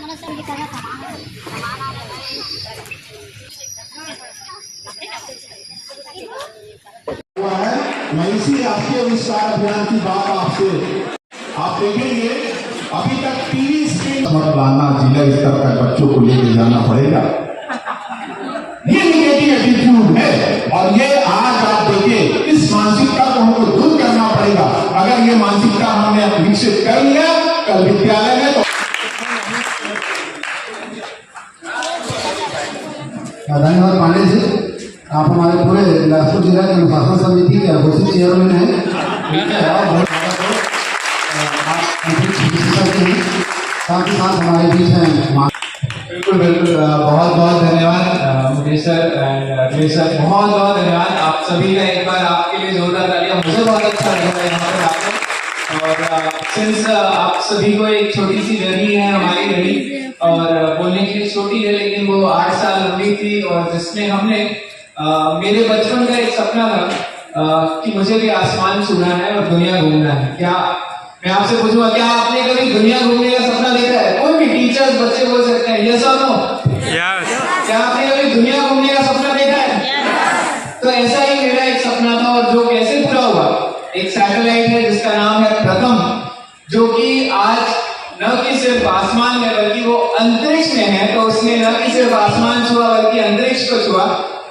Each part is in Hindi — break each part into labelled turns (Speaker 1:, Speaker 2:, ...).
Speaker 1: मैं इसी राष्ट्रीय विस्तार अभियान की बात आपसे आप देखेंगे अभी तक टीवी स्क्रीन लाना जिला स्तर तक बच्चों को लेकर जाना पड़ेगा। ये निगेटिव एटीट्यूड है और ये आज आप देखिए इस मानसिकता को हमको दूर करना पड़ेगा। अगर ये मानसिकता हमने विकसित कर लिया कल विद्यालय में तो
Speaker 2: धन्यवाद पांडे जी, आप हमारे पूरे बिलासपुर जिला के अनुशासन समिति के घोषित चेयरमैन हैं। साथ ही साथ हमारे बीच हैं।
Speaker 3: बिल्कुल बिल्कुल, बहुत बहुत धन्यवाद Mukesh sir and Akhilesh sir, बहुत बहुत धन्यवाद आप सभी का। एक बार आपके लिए जोरदार तालियां। मुझे बहुत अच्छा लग रहा है यहाँ पर आकर। और सिंस आप सभी को एक छोटी सी जर्नी है हमारी रही और बोलने के लिए छोटी है लेकिन वो 8 साल लंबी थी और जिसमें हमने मेरे बचपन का एक सपना था कि मुझे भी आसमान छूना है और दुनिया घूमना है। क्या मैं आपसे पूछूंगा, क्या आपने कभी दुनिया घूमने का सपना देखा है? कोई भी टीचर्स बच्चे बोल सकते हैं यस और नो। क्या आपने कभी दुनिया घूमने का सपना देखा है? तो ऐसा ही मेरा एक सपना था और जो कैसे पूरा हुआ, एक सैटेलाइट है जिसका नाम है प्रथम, जो कि आज न कि सिर्फ आसमान में बल्कि वो अंतरिक्ष में है। तो उसने न कि सिर्फ आसमान छुआ बल्कि अंतरिक्ष को छुआ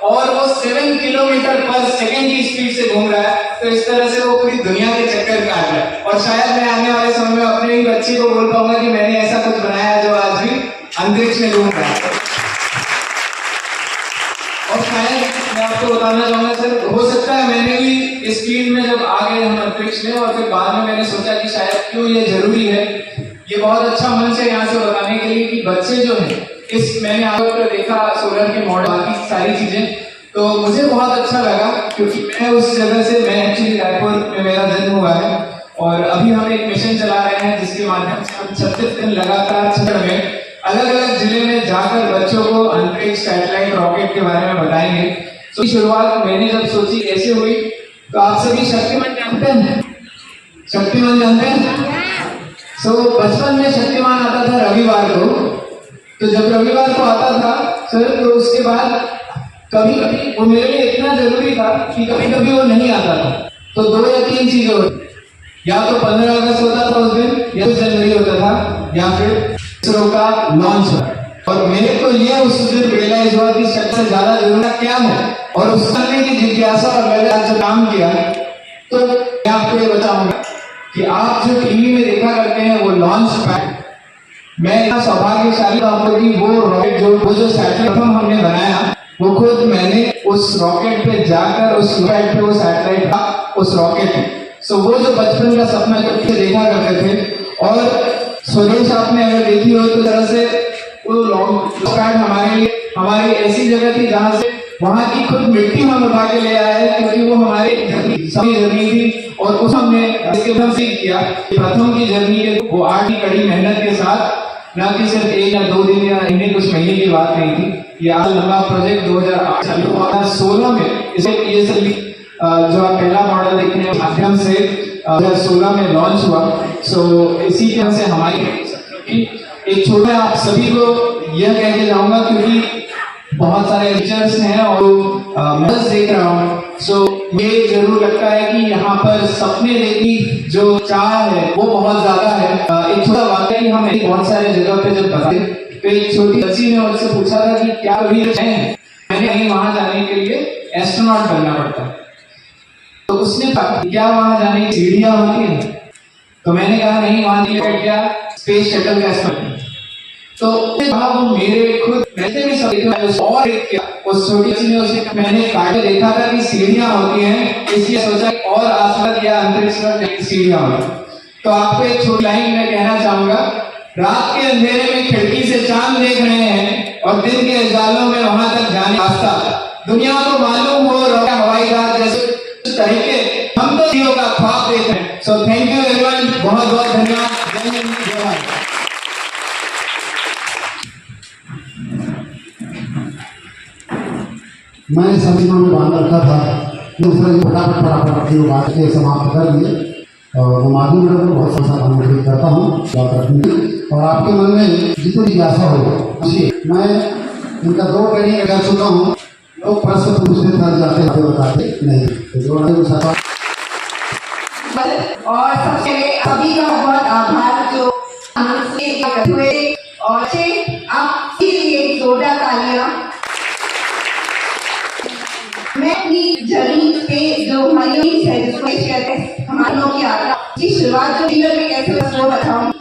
Speaker 3: और वो 7 किलोमीटर पर सेकंड की स्पीड से घूम रहा है। तो इस तरह से वो पूरी दुनिया के चक्कर काट रहा है और शायद मैं आने वाले समय में अपने ही बच्चे को बोल पाऊंगा कि मैंने ऐसा कुछ बनाया जो आज भी अंतरिक्ष में घूम रहा है। और शायद मैं आपको बताना चाहूंगा सर, हो सकता है मैंने भी इस फील्ड में जब आ गए हम अंतरिक्ष में और फिर बाद में मैंने सोचा कि शायद क्यों ये जरूरी है। ये बहुत अच्छा मंच है यहाँ से बताने के लिए कि बच्चे जो है इस मैंने आपको देखा सोलर के मॉडल बाकी सारी चीजें, तो मुझे बहुत अच्छा लगा क्योंकि मैं उस जगह से मैं एक्चुअली रायपुर में मेरा जन्म हुआ है और अभी हम एक मिशन चला रहे हैं जिसके माध्यम से हम 36 दिन लगातार क्षेत्र में अलग अलग जिले में जाकर बच्चों को अंतरिक्ष सैटेलाइट रॉकेट के बारे में बताएंगे। तो शुरुआत मैंने जब सोची कैसे हुई, तो आप सभी शक्तिमान जानते हैं? शक्तिमान जानते हैं? बचपन में शक्तिमान आता था रविवार को, तो जब रविवार को आता था सर तो उसके बाद कभी कभी वो मेरे लिए इतना जरूरी था कि कभी कभी वो नहीं आता था। तो 2 या 3 चीजें होती, या तो 15 अगस्त होता था उस दिन, या 2 जनवरी होता था, या फिर इसरो का लॉन्च। और मेरे को ये उस दिन रियलाइज हुआ कि सबसे ज्यादा जरूरत क्या है और उस करने की जिज्ञासा और मैंने आज जो काम किया। तो मैं आपको ये बताऊंगा कि आप जो टीवी में देखा करते हैं वो लॉन्च पैड, मैं इतना सौभाग्यशाली हूं कि वो रॉकेट वो जो सैटेलाइट हमने बनाया वो खुद मैंने उस रॉकेट पे जाकर उस रॉकेट पे वो सैटेलाइट था उस रॉकेट में। वो जो बचपन का सपना करके देखा करते थे और स्वदेश आपने अगर देखी हो तो तरह से वो लॉन्च पैड हमारे लिए हमारी ऐसी जगह थी जहाँ से वहां की खुद मिट्टी हम उठा के ले आए क्योंकि वो हमारे सभी जर्नी थी और उस हमने इसके बाद से किया प्रथम की जर्नी के वो 8 की कड़ी मेहनत के साथ, न कि सिर्फ 1 या 2 दिन या कुछ महीने की बात नहीं थी। ये आज लंबा प्रोजेक्ट 2016 में इसे ये सभी जो आप पहला मॉडल देखने के माध्यम से 2016 में लॉन्च हुआ। इसी तरह से हमारी एक छोटा आप सभी को यह कह के जाऊंगा क्योंकि बहुत सारे टीचर्स हैं और मैं देख रहा हूँ। ये जरूर लगता है कि यहाँ पर सपने देखने जो चाह है वो बहुत ज्यादा है। एक छोटा वाक्य कि हम बहुत सारे जगह पे जब बताते तो एक छोटी बच्ची ने मुझसे पूछा था कि क्या कभी मैंने कहीं वहां जाने के लिए एस्ट्रोनॉट बनना पड़ता, तो उसने कहा क्या वहां जाने की सीढ़ियां होती है? तो मैंने कहा नहीं, वहां क्या स्पेस शटल का इस्तेमाल। तो वो मेरे खुद वैसे भी सब और किया उस छोटी सी ने उसे मैंने काटे देखा था कि सीढ़ियां होती हैं, इसलिए सोचा और आसमान या अंतरिक्ष में सीढ़ियां होती। तो आपको एक छोटी लाइन में कहना चाहूंगा, रात के अंधेरे में खिड़की से चांद देख रहे हैं और दिन के उजालों में वहां तक जाने रास्ता दुनिया को मालूम हो हवाई जहाज जैसे तरीके हम तो जीवों का ख्वाब देख रहे हैं। सो थैंक यू एवरीवन, बहुत बहुत धन्यवाद। जय हिंद जय भारत।
Speaker 2: मैंने सभी में बांध रखा था, दूसरा फटाफट बात के समाप्त कर लिए और माधुरी मैडम को बहुत सारा अनुरोध करता हूँ और और आपके मन में जितनी जिज्ञासा हो मैं इनका 2 ट्रेनिंग कर चुका हूँ। लोग प्रश्न पूछते थक जाते हैं, बताते नहीं, तो जो
Speaker 4: और सबसे सभी का बहुत आभार जो हुए और आपके लिए जोरदार तालियां। मैं अपनी जर्नी पे जो हमारी है जिसको कहते हैं हमारे लोग की यात्रा की शुरुआत जो जीवन में कैसे वो बताऊं।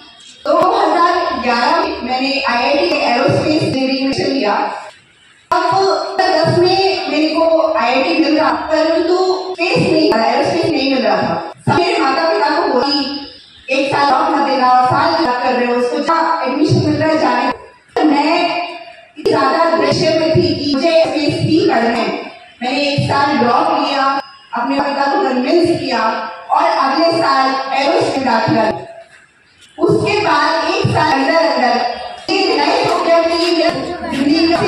Speaker 4: 2011 में मैंने IIT एरोस्पेस इंजीनियरिंग लिया। अब 10 में मेरे को IIT मिल रहा परंतु स्पेस नहीं एरोस्पेस नहीं मिल रहा था। मेरे माता पिता को बोली 1 साल और मत देना और साल कर रहे हो उसको जहाँ एडमिशन मिल रहा है जाने। मैं ज्यादा दृश्य में थी कि मुझे स्पेस ही करना है। मैंने 1 साल ड्रॉप लिया, अपने पिता को कन्विंस किया और अगले साल एरोस्पेस में दाखिला। उसके बाद 1 साल अंदर रियलाइज हो गया कि ये मेरा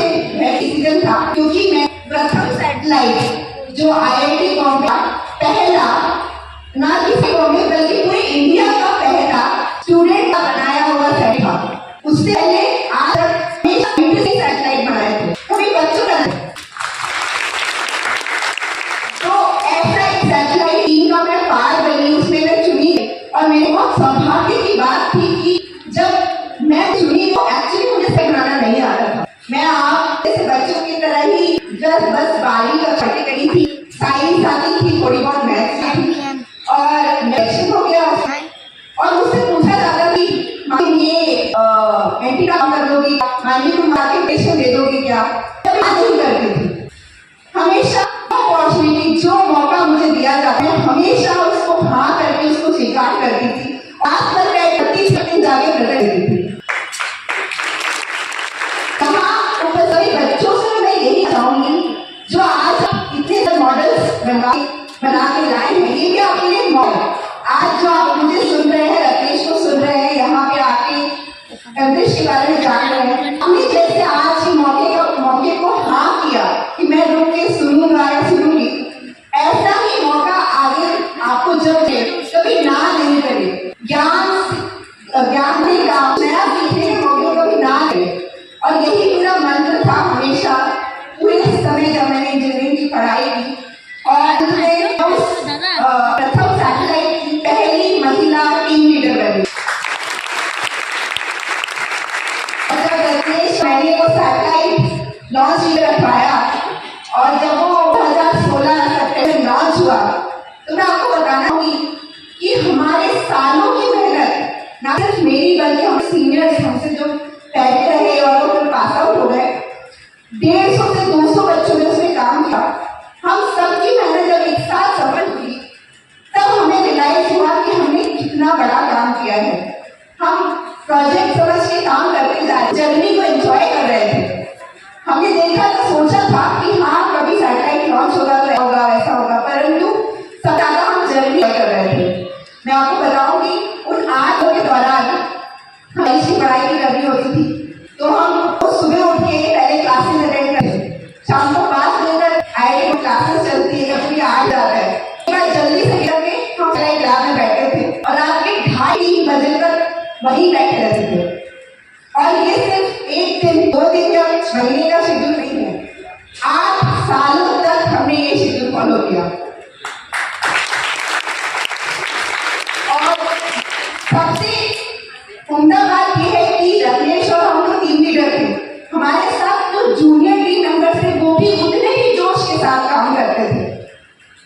Speaker 4: डिसीजन था क्योंकि मैं प्रथम सैटेलाइट जो IIT बॉम्बे पहला ना किसी बॉम्बे बल्कि पूरे इंडिया का पहला स्टूडेंट का बनाया हुआ सैटेलाइट था। उससे पहले आज तक सैटेलाइट बनाए थे कभी बच्चों का। तो ऐसा एक सैटेलाइट टीम का मैं पार्ट बनी, उसमें मैं चुनी और मेरे बहुत सौभाग्य की बात थी कि जब मैं चुनी तो एक्चुअली मुझे से बनाना नहीं आता था। मैं आप जैसे बच्चों की तरह ही बस 12वीं कक्षा करी थी, साइंस आती थी, थोड़ी बहुत मैथ्स आती थी और इलेक्शन हो गया और मुझसे पूछा जाता कि ये एंटी काम कर दोगी, मानी तुम मार्केटेशन दे दोगी क्या? तब नहीं करती थी। हमेशा अपॉर्चुनिटी जो मौका मुझे दिया जाता है हमेशा उसको हाँ करके उसको स्वीकार करती थी। आज तक मैं 31 सेकंड जाके कर देती थी। बच्चों से मैं यही चाहूंगी जो आज इतने मॉडल्स बना के लाए हैं, ये भी आपके लिए मॉडल। आज जो आप मुझे सुन रहे हैं, राकेश को सुन रहे हैं, यहाँ पे आके अंतरिक्ष के बारे में जान रहे हैं, हमने जैसे आज ही मौके को हाँ किया कि मैं रुक के सुनूंगा या सुनूंगी, ऐसा ही मौका आगे आपको जब दे कभी ना नहीं करे। ज्ञान नहीं का नया सीखने के मौके को भी ना दे। और यही मेरा मंत्र था हमेशा पूरे समय जब मैंने इंजीनियरिंग की पढ़ाई की और प्रथम सैटेलाइट की पहली महिला टीम लीडर बनी। मैंने वो सैटेलाइट लॉन्च लीडर रखवाया और जब वो 2016 सितंबर लॉन्च हुआ तो मैं आपको बताना चाहूंगी कि हमारे सालों की मेहनत ना सिर्फ मेरी बल्कि हमारे सीनियर्स हमसे जो पहले रहे और वो पास आउट हो गए, 150 से 200 बच्चों ने उसमें काम किया। हम सबकी मेहनत जब एक साथ सफल हुई तब हमें रियलाइज हुआ कि हमने कितना बड़ा काम किया है। हम प्रोजेक्ट समझ के काम करते जा रहे, जर्नी को एंजॉय कर रहे थे। हमने देखा तो सोचा था कि हाँ कभी सैटेलाइट लॉन्च होगा तो होगा वैसा होगा, परंतु सब ज्यादा हम जर्नी कर रहे थे। मैं आपको बताऊंगी उन 8 के दौरान हमारी इसकी पढ़ाई भी करनी होती थी तो हम सुबह उठ के पहले क्लासेस अटेंड करते, शाम को 5 बजे तक IIT क्लासेस चलती है, कभी 8 जाता है। एक बार जल्दी से करके हम क्लास में बैठे थे और रात के 2:30 बजे तक वहीं बैठे रहते थे। और ये सिर्फ 1 दिन 2 दिन या महीने का शेड्यूल नहीं है, 8 सालों तक हमने ये शेड्यूल फॉलो किया। और सबसे उम्दा बात यह है कि रमेश और हम तो टीम लीडर थे, हमारे साथ जो जूनियर टीम मेंबर्स थे वो भी उतने ही जोश के साथ काम करते थे।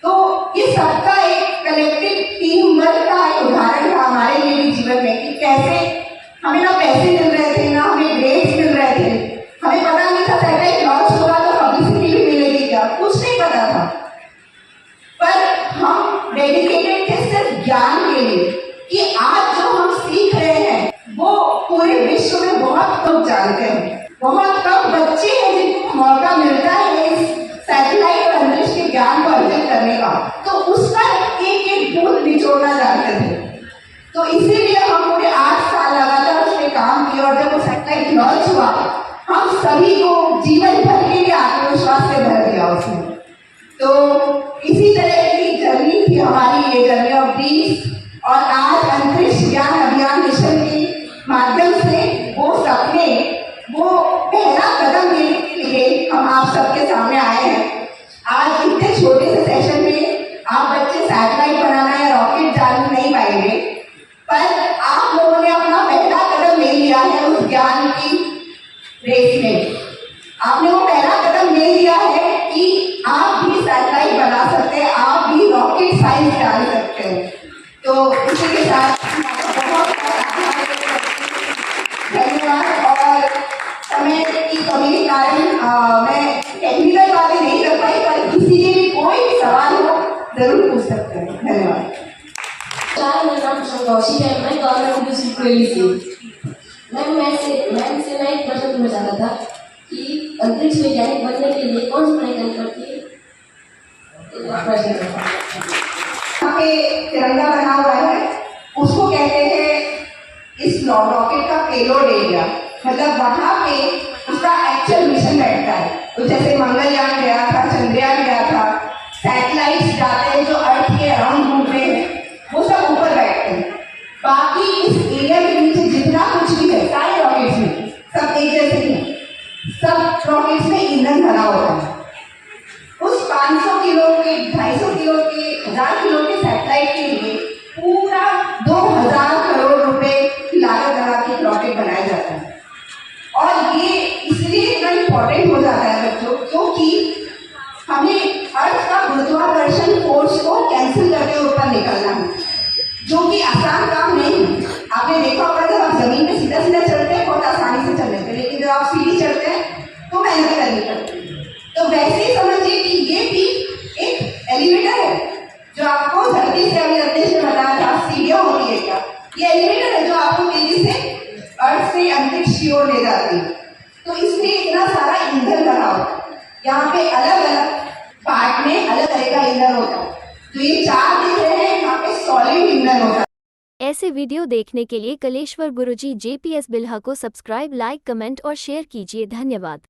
Speaker 4: तो ये सबका एक कलेक्टिव टीम वर्क का एक उदाहरण था हमारे लिए भी जीवन में कि कैसे हमें ना पैसे मिल रहे थे ना हमें ग्रेड्स मिल रहे थे, हमें पता नहीं था सैटेलाइट लॉन्च होगा तो पब्लिसिटी भी मिलेगी क्या, कुछ नहीं पता था, पर हम डेडिकेटेड थे सिर्फ ज्ञान के लिए कि आज जो हम सीख रहे हैं वो पूरे विश्व में बहुत लोग जानते हैं। बहुत कम बच्चे हैं जिनको मौका मिलता है इस सैटेलाइट और अंतरिक्ष के ज्ञान को अर्जित करने का, तो उसका एक एक बूंद निचोड़ना जानते थे। तो इसीलिए हम पूरे 8 साल लगातार उसमें काम किया और जब वो सैटेलाइट लॉन्च हुआ हम सभी को जीवन भर के लिए आत्मविश्वास से भर दिया उसने। तो इसी तरह की जर्नी थी हमारी, ये जर्नी ऑफ ड्रीम्स। और आज अंतरिक्ष ज्ञान अभियान मिशन के माध्यम से विज्ञान की रेस में आपने वो पहला कदम ले लिया है कि आप भी सैटेलाइट बना सकते हैं, आप भी रॉकेट साइंस डाल सकते हैं। तो इसी के साथ बहुत धन्यवाद। और समय की कमी के कारण मैं टेक्निकल बातें नहीं कर पाई, पर किसी के भी कोई सवाल हो जरूर पूछ सकते हैं। धन्यवाद।
Speaker 5: मेरा नाम संतोषी है, मैं गवर्नमेंट यूनिवर्सिटी से। मैं एक प्रश्न पूछना चाहता था कि अंतरिक्ष वैज्ञानिक बनने के लिए कौन सी पढ़ाई करनी पड़ती है?
Speaker 4: यहाँ पे तिरंगा बना हुआ है, उसको कहते हैं इस रॉकेट का पेलोड एरिया, मतलब वहाँ पे उसका एक्चुअल मिशन बैठता है। तो जैसे मंगलयान गया था, चंद्रयान गया था, सैटेलाइट्स जाते हैं जो अर्थ के अराउंड घूमते हैं, वो सब ऊपर बैठते हैं। बाकी इस एरिया के नीचे जितना कुछ भी है सारे रॉकेट्स में सब एक जैसे ही है, सब रॉकेट्स में ईंधन भरा होता है। उस 500 किलो के, 250 किलो के, 1000 किलो के सैटेलाइट के लिए पूरा 2000 करोड़ रुपए की लागत लगा के रॉकेट बनाया जाता है। और ये इसलिए इतना इम्पोर्टेंट हो जाता है बच्चों, क्योंकि हमें अर्थ का गुरुत्वाकर्षण फोर्स को कैंसिल करके ऊपर निकलना है, जो कि आसान काम नहीं है। आपने देखा होगा जब आप जमीन पे सीधा सीधा चलते हैं बहुत आसानी से चल लेते हैं, लेकिन जब आप सीढ़ी चढ़ते हैं तो मेहनत करनी पड़ती है। तो वैसे ही समझिए कि ये भी एक एलिवेटर है, जो आपको धरती से अभी रत्नेश ने बताया था सीढ़ियाँ होती है क्या, ये एलिवेटर है जो आपको तेजी से अर्थ से अंतरिक्ष की ओर ले जाती है। तो इसमें इतना सारा ईंधन लगा होता है, यहाँ पे अलग अलग पार्ट में अलग तरह का ईंधन होता है। तो ये 4 दिख रहे हैं, यहाँ पे सॉलिड ईंधन होता है।
Speaker 6: ऐसे वीडियो देखने के लिए कलेश्वर गुरुजी JPS बिल्हा को सब्सक्राइब, लाइक, कमेंट और शेयर कीजिए। धन्यवाद।